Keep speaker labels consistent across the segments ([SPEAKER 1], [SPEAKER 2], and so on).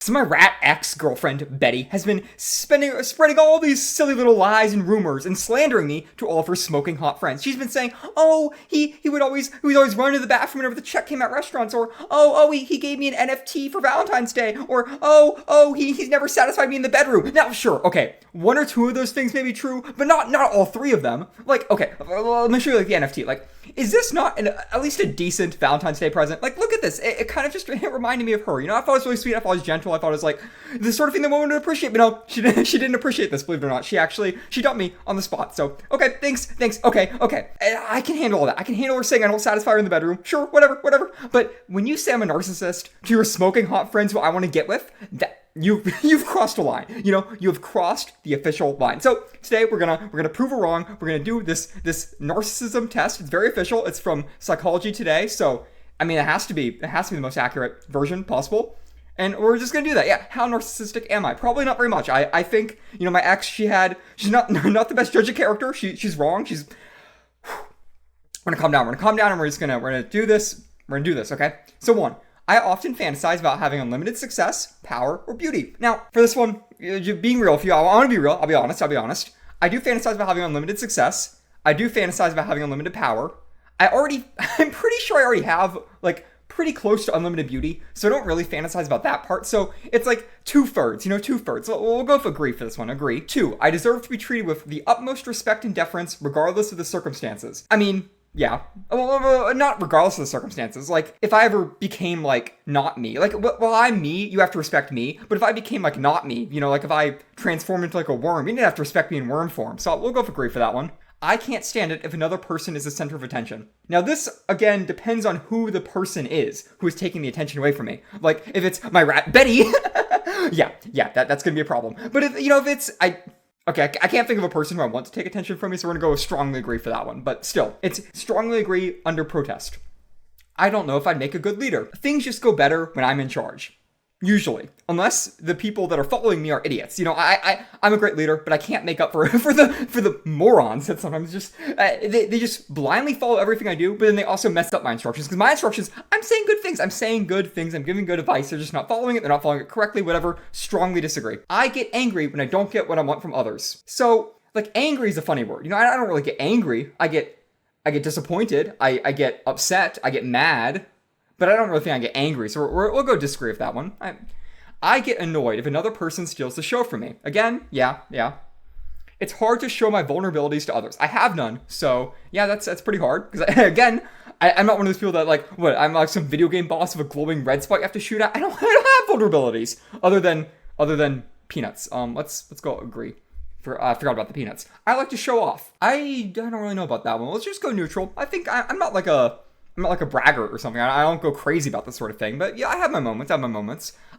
[SPEAKER 1] So my rat ex-girlfriend, Betty, has been spreading all these silly little lies and rumors and slandering me to all of her smoking hot friends. She's been saying, oh, he would always run to the bathroom whenever the check came at restaurants, or he gave me an NFT for Valentine's Day, or he's never satisfied me in the bedroom. Now, sure, okay, one or two of those things may be true, but not all three of them. Like, okay, let me show you like the NFT. Like, is this not at least a decent Valentine's Day present? Like, look at this. It kind of just reminded me of her. You know, I thought it was really sweet. I thought it was gentle. I thought it was like the sort of thing that women would appreciate. But no, she didn't appreciate this, believe it or not. She dumped me on the spot. So, okay, thanks. Okay. I can handle all that. I can handle her saying I don't satisfy her in the bedroom. Sure, whatever. But when you say I'm a narcissist to your smoking hot friends who I want to get with, that you've crossed a line. You know, you have crossed the official line. So today we're gonna prove her wrong. We're gonna do this narcissism test. It's very official. It's from Psychology Today. So I mean, it has to be the most accurate version possible. And we're just gonna do that. Yeah, how narcissistic am I? Probably not very much. I think, you know, my ex, she's not the best judge of character. She's wrong. We're gonna calm down. And we're gonna do this. We're gonna do this. Okay. So 1. I often fantasize about having unlimited success, power, or beauty. Now, for this one, being real, I want to be real, I'll be honest. I do fantasize about having unlimited success. I do fantasize about having unlimited power. I'm pretty sure I already have, like, pretty close to unlimited beauty, so I don't really fantasize about that part. So it's like 2/3, you know, 2/3. We'll go for agree for this one, agree. 2, I deserve to be treated with the utmost respect and deference, regardless of the circumstances. I mean, yeah. Well, not regardless of the circumstances. Like, if I ever became, like, not me. Like, well, I'm me, you have to respect me. But if I became, like, not me, you know, like, if I transformed into, like, a worm, you didn't have to respect me in worm form. So we'll go for agree for that one. I can't stand it if another person is the center of attention. Now, this, again, depends on who the person is who is taking the attention away from me. Like, if it's my rat, Betty, yeah, that's gonna be a problem. But if it's, okay, I can't think of a person who I want to take attention from me, so we're going to go with strongly agree for that one. But still, it's strongly agree under protest. I don't know if I'd make a good leader. Things just go better when I'm in charge. Usually. Unless the people that are following me are idiots. You know, I'm a great leader, but I can't make up for the morons that sometimes just, they just blindly follow everything I do, but then they also mess up my instructions. Because my instructions, I'm saying good things. I'm giving good advice. They're just not following it. They're not following it correctly, whatever. Strongly disagree. I get angry when I don't get what I want from others. So, like, angry is a funny word. You know, I don't really get angry. I get disappointed. I get upset. I get mad. But I don't really think I get angry, so we'll go disagree with that one. I get annoyed if another person steals the show from me. Again, yeah. It's hard to show my vulnerabilities to others. I have none, so yeah, that's pretty hard. Because again, I'm not one of those people that I'm like some video game boss with a glowing red spot you have to shoot at. I don't have vulnerabilities other than peanuts. Let's go agree. I forgot about the peanuts. I like to show off. I don't really know about that one. Let's just go neutral. I think I'm not like a braggart or something. I don't go crazy about this sort of thing. But yeah, I have my moments.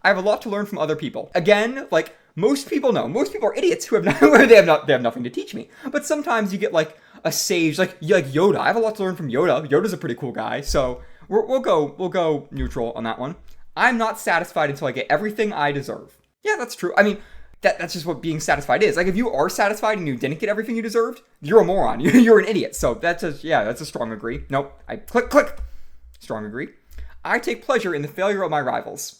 [SPEAKER 1] I have a lot to learn from other people. Again, like most people know. Most people are idiots who they have nothing to teach me. But sometimes you get like a sage, like Yoda. I have a lot to learn from Yoda. Yoda's a pretty cool guy. So we'll go neutral on that one. I'm not satisfied until I get everything I deserve. Yeah, that's true. I mean, that's just what being satisfied is. Like, if you are satisfied and you didn't get everything you deserved, you're a moron. You're an idiot. So that's a strong agree. Nope. I click. Strong agree. I take pleasure in the failure of my rivals.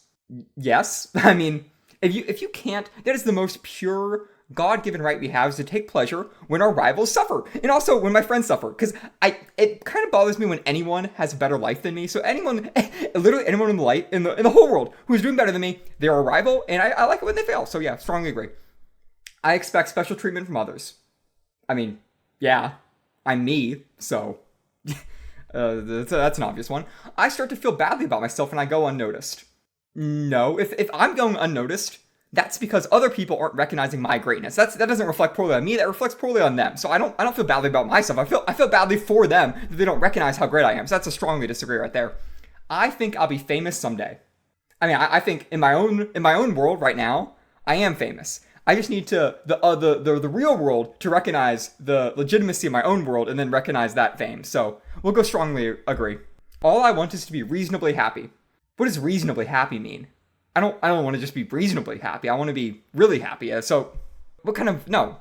[SPEAKER 1] Yes. I mean, if you can't, that is the most pure God-given right we have, is to take pleasure when our rivals suffer, and also when my friends suffer. Because it kind of bothers me when anyone has a better life than me. So literally anyone in the whole world who's doing better than me, they're a rival, and I like it when they fail. So yeah, strongly agree. I expect special treatment from others. I mean, yeah, I'm me, so that's an obvious one. I start to feel badly about myself when I go unnoticed. No, if I'm going unnoticed, that's because other people aren't recognizing my greatness. That doesn't reflect poorly on me. That reflects poorly on them. So I don't feel badly about myself. I feel badly for them that they don't recognize how great I am. So that's a strongly disagree right there. I think I'll be famous someday. I mean, I think in my own world right now, I am famous. I just need the real world to recognize the legitimacy of my own world and then recognize that fame. So we'll go strongly agree. All I want is to be reasonably happy. What does reasonably happy mean? I don't want to just be reasonably happy. I want to be really happy. So what kind of, no.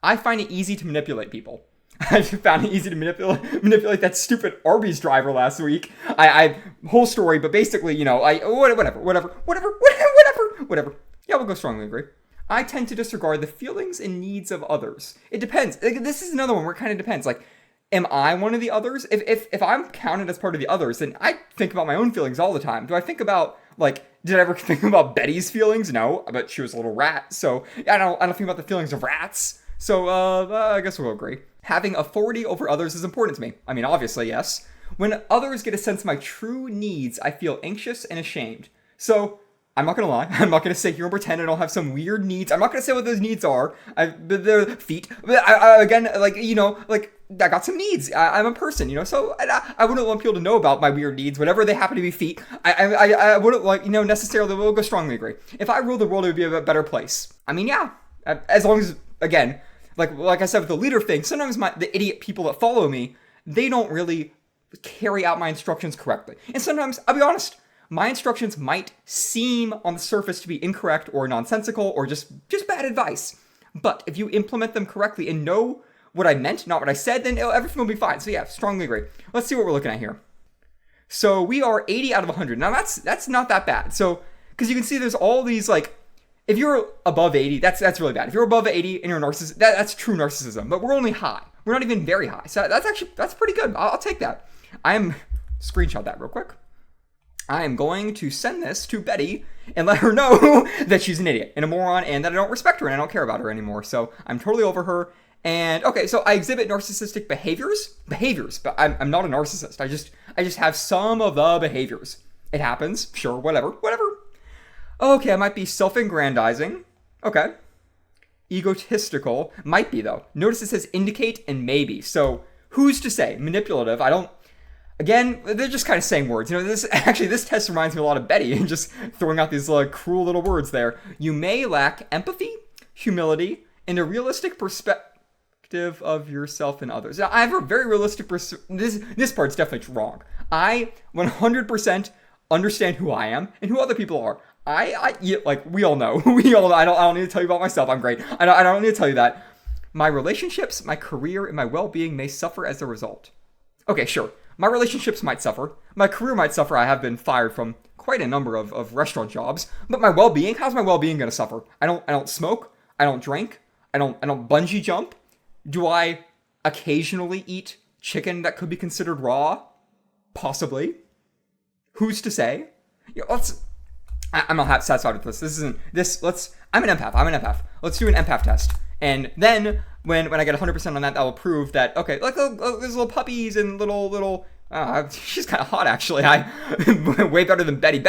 [SPEAKER 1] I find it easy to manipulate people. I found it easy to manipulate that stupid Arby's driver last week. I whole story, but basically, you know, whatever. whatever. Yeah, we'll go strongly agree. I tend to disregard the feelings and needs of others. It depends. This is another one where it kind of depends. Like, am I one of the others? If I'm counted as part of the others, then I think about my own feelings all the time. Do I think about, like, did I ever think about Betty's feelings? No, but she was a little rat, so I don't think about the feelings of rats. So I guess we'll agree. Having authority over others is important to me. I mean, obviously, yes. When others get a sense of my true needs, I feel anxious and ashamed. So I'm not gonna lie. I'm not gonna sit here and pretend I don't have some weird needs. I'm not gonna say what those needs are. They're feet. Again, like, I got some needs. I'm a person, so I wouldn't want people to know about my weird needs, whatever they happen to be feet. I wouldn't like, necessarily, we'll go strongly agree. If I ruled the world, it would be a better place. I mean, yeah, as long as, again, like I said with the leader thing, sometimes the idiot people that follow me, they don't really carry out my instructions correctly. And sometimes, I'll be honest, my instructions might seem on the surface to be incorrect or nonsensical or just bad advice. But if you implement them correctly and know what I meant, not what I said, then everything will be fine. So yeah, strongly agree. Let's see what we're looking at here. So we are 80 out of 100. Now that's not that bad. So, because you can see there's all these, like, if you're above 80, that's really bad. If you're above 80 and you're a narcissist, that's true narcissism. But we're only high. We're not even very high. So that's pretty good. I'll take that. Screenshot that real quick. I am going to send this to Betty and let her know that she's an idiot and a moron and that I don't respect her and I don't care about her anymore. So I'm totally over her. And okay, so I exhibit narcissistic behaviors, but I'm not a narcissist. I just have some of the behaviors. It happens, sure, whatever. Okay, I might be self-aggrandizing. Okay. Egotistical, might be though. Notice it says indicate and maybe. So who's to say? Manipulative, Again, they're just kind of saying words. This test reminds me a lot of Betty and just throwing out these cruel little words there. You may lack empathy, humility, and a realistic perspective of yourself and others. Now, I have a very realistic this part's definitely wrong. I 100% understand who I am and who other people are. We all know. I don't need to tell you about myself. I'm great. I don't need to tell you that. My relationships, my career, and my well-being may suffer as a result. Okay, sure. My relationships might suffer. My career might suffer. I have been fired from quite a number of restaurant jobs. But my well-being, how's my well-being going to suffer? I don't smoke. I don't drink. I don't bungee jump. Do I occasionally eat chicken that could be considered raw? Possibly. Who's to say? I'm not satisfied with this. I'm an empath. Let's do an empath test. And then when I get 100% on that, that will prove that, okay, like there's little puppies and little she's kind of hot, actually. Way better than Betty.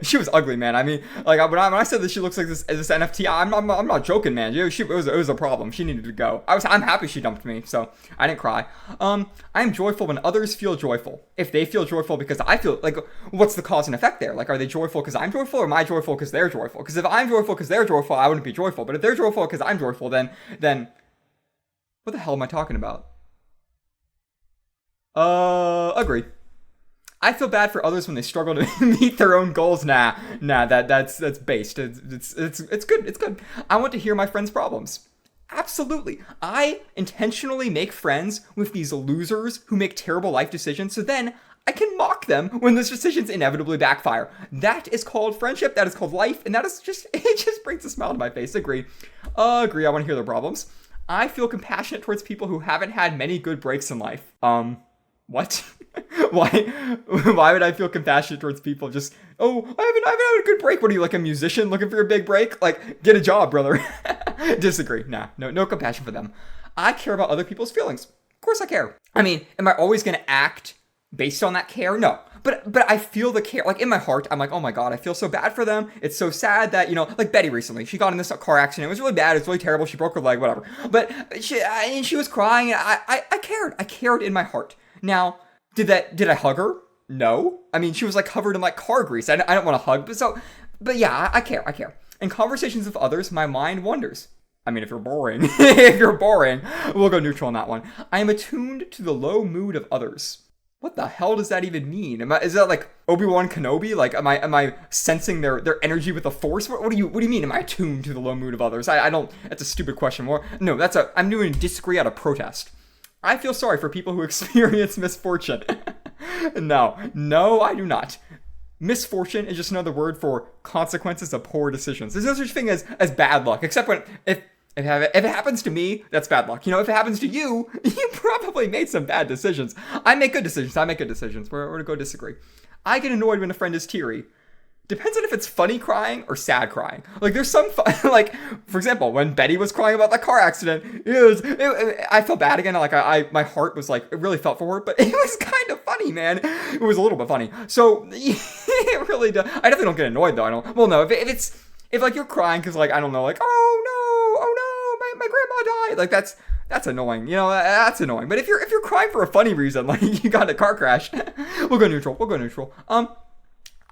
[SPEAKER 1] She was ugly, man. I mean, like, when I said that she looks like this NFT, I'm not joking, man. It was a problem. She needed to go. I'm happy she dumped me, so I didn't cry. I'm joyful when others feel joyful. If they feel joyful because I feel, like, what's the cause and effect there? Like, are they joyful because I'm joyful, or am I joyful because they're joyful? Because if I'm joyful because they're joyful, I wouldn't be joyful. But if they're joyful because I'm joyful, then what the hell am I talking about? Agree. I feel bad for others when they struggle to meet their own goals. Nah, that's based. It's good. I want to hear my friends' problems. Absolutely. I intentionally make friends with these losers who make terrible life decisions, so then I can mock them when those decisions inevitably backfire. That is called friendship, that is called life, and it just brings a smile to my face. Agree. I want to hear their problems. I feel compassionate towards people who haven't had many good breaks in life. What? Why would I feel compassionate towards people? Just, I haven't had a good break. What are you, like a musician looking for a big break? Like, get a job, brother. Disagree. No compassion for them. I care about other people's feelings. Of course I care. I mean, am I always going to act based on that care? No. But I feel the care. Like, in my heart, I'm like, oh my God, I feel so bad for them. It's so sad that, like Betty recently, she got in this car accident. It was really bad. It was really terrible. She broke her leg, whatever. But she was crying. And I cared. I cared in my heart. Now, did I hug her? No. I mean, she was like covered in like car grease. I don't want to hug, but yeah, I care. In conversations with others, my mind wanders. I mean, if you're boring, we'll go neutral on that one. I am attuned to the low mood of others. What the hell does that even mean? Is that like Obi-Wan Kenobi? Like, am I sensing their energy with the Force? What do you mean? Am I attuned to the low mood of others? I don't. That's a stupid question. No, I'm doing disagree out of protest. I feel sorry for people who experience misfortune. No, I do not. Misfortune is just another word for consequences of poor decisions. There's no such thing as bad luck, except when if it happens to me, that's bad luck. If it happens to you, you probably made some bad decisions. I make good decisions. We're going to go disagree. I get annoyed when a friend is teary. Depends on if it's funny crying or sad crying. Like, there's some like, for example, when Betty was crying about the car accident, I felt bad again. Like, my heart was like, it really felt for her, but it was kind of funny, man. It was a little bit funny. So, it really does. I definitely don't get annoyed, though. If like, you're crying because, like, I don't know, like, oh no, my grandma died. Like, that's annoying. That's annoying. But if you're crying for a funny reason, like, you got in a car crash, we'll go neutral.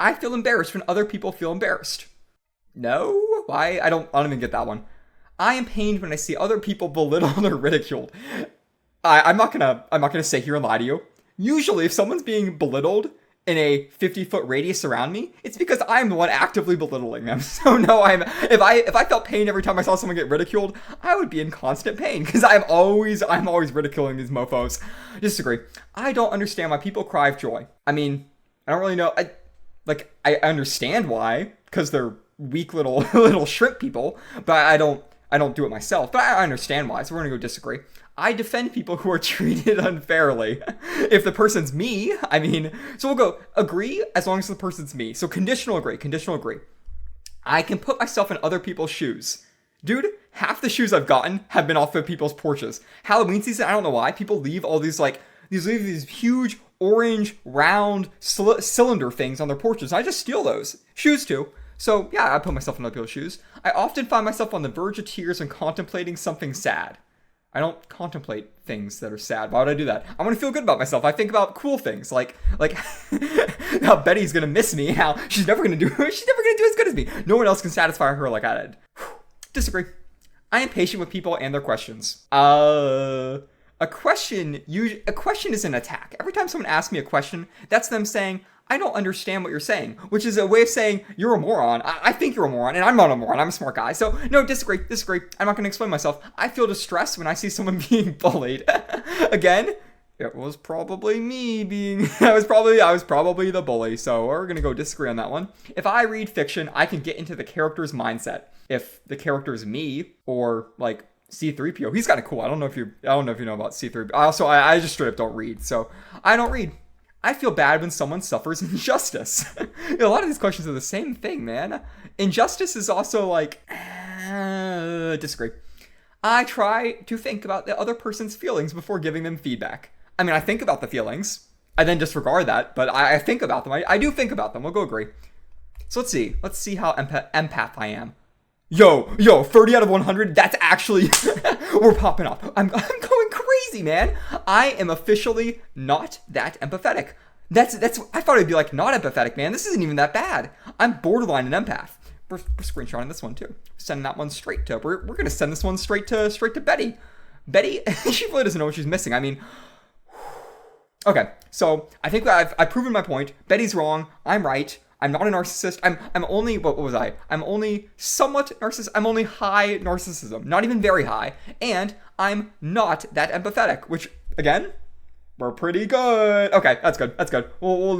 [SPEAKER 1] I feel embarrassed when other people feel embarrassed. No? Why? I don't even get that one. I am pained when I see other people belittled or ridiculed. I'm not gonna sit here and lie to you. Usually, if someone's being belittled in a 50-foot radius around me, it's because I'm the one actively belittling them. So no, if I felt pain every time I saw someone get ridiculed, I would be in constant pain because I'm always ridiculing these mofos. Disagree. I don't understand why people cry of joy. I mean, I don't really know. I understand why, because they're weak little shrimp people, but I don't do it myself. But I understand why, so we're gonna go disagree. I defend people who are treated unfairly. If the person's me, so we'll go agree as long as the person's me. So conditional agree. I can put myself in other people's shoes. Dude, half the shoes I've gotten have been off of people's porches. Halloween season, I don't know why, people leave all these these huge orange round cylinder things on their porches. I just steal those. Shoes too. So yeah, I put myself in other people's shoes. I often find myself on the verge of tears when contemplating something sad. I don't contemplate things that are sad. Why would I do that? I want to feel good about myself. I think about cool things like how Betty's gonna miss me. How she's never gonna do as good as me. No one else can satisfy her like I did. Disagree. I am patient with people and their questions. A question is an attack. Every time someone asks me a question, that's them saying, I don't understand what you're saying, which is a way of saying you're a moron. I think you're a moron, and I'm not a moron. I'm a smart guy. So no, disagree. I'm not going to explain myself. I feel distressed when I see someone being bullied. Again, it was probably me I was probably the bully. So we're going to go disagree on that one. If I read fiction, I can get into the character's mindset. If the character's me or like C-3PO. He's kind of cool. I don't know if you know about C-3PO. I just straight up don't read. So I don't read. I feel bad when someone suffers injustice. A lot of these questions are the same thing, man. Injustice is also like, disagree. I try to think about the other person's feelings before giving them feedback. I think about the feelings. I then disregard that, but I think about them. I do think about them. We'll go agree. So let's see. Let's see how empath I am. Yo, 30 out of 100, that's actually, we're popping off. I'm going crazy, man. I am officially not that empathetic. That's, I thought it'd be like not empathetic, man. This isn't even that bad. I'm borderline an empath. We're screenshotting this one too. Sending that one straight to, we're going to send this one straight to Betty. Betty, she really doesn't know what she's missing. Okay, so I think I've proven my point. Betty's wrong. I'm right. I'm not a narcissist. I'm only, what was I? I'm only somewhat narcissist. I'm only high narcissism, not even very high. And I'm not that empathetic, which again, we're pretty good. Okay, that's good. We'll leave.